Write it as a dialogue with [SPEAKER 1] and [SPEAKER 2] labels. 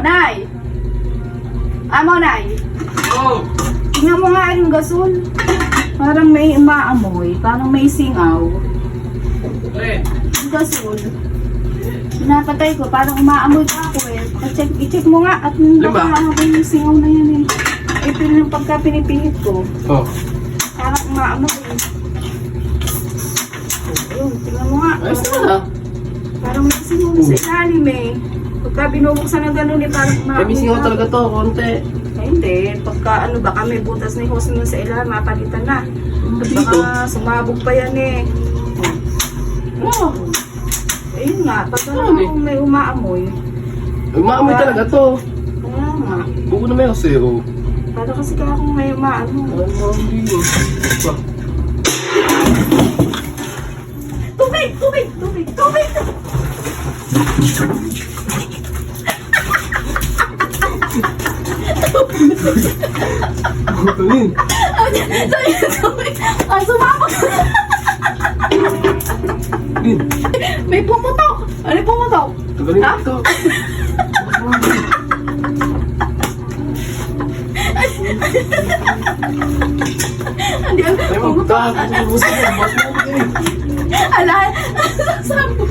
[SPEAKER 1] Nay! Amo, Nay!
[SPEAKER 2] Oh!
[SPEAKER 1] Tingnan mo nga yung gasol. Parang may umaamoy. Parang may singaw.
[SPEAKER 2] Eh!
[SPEAKER 1] Yung gasol. Pinapatay ko. Parang umaamoy pa ako eh. I-check mo nga. At
[SPEAKER 2] Lima.
[SPEAKER 1] baka ako yung singaw na yan eh. Ito yung pagka pinipihit ko.
[SPEAKER 2] Oh!
[SPEAKER 1] Parang umaamoy eh. Ayun, tingnan mo nga.
[SPEAKER 2] Ayos na na.
[SPEAKER 1] Parang may singaw sa ilalim eh. Pagka binubuksan ng gano'n eh, parang umaamoy.
[SPEAKER 2] May singaw talaga to, konti.
[SPEAKER 1] Ay, hindi. Pagka ano baka may butas na yung hose mo sa ilalim, mapalitan na.
[SPEAKER 2] Dito.
[SPEAKER 1] Baka sumabog pa yan eh.
[SPEAKER 2] Oh!
[SPEAKER 1] Ayun nga, pag
[SPEAKER 2] Ano eh?
[SPEAKER 1] may umaamoy.
[SPEAKER 2] Umaamoy talaga to.
[SPEAKER 1] Kaya nga.
[SPEAKER 2] Buko na may zero.
[SPEAKER 1] Para kasi kaya kung may umaamoy.
[SPEAKER 2] Ba?
[SPEAKER 1] Tubig! Tubig! Tubig! Tubig!
[SPEAKER 2] Ayun.
[SPEAKER 1] Tubig! Ay, sumabog!
[SPEAKER 2] Ayun.
[SPEAKER 1] May pumutok! Ano yung pumutok?
[SPEAKER 2] Tagaling
[SPEAKER 1] Ha?
[SPEAKER 2] ito.
[SPEAKER 1] Hindi,
[SPEAKER 2] Ay,
[SPEAKER 1] pumutok.
[SPEAKER 2] magkakagusto mo. Mas mo.
[SPEAKER 1] Ala, sasabog.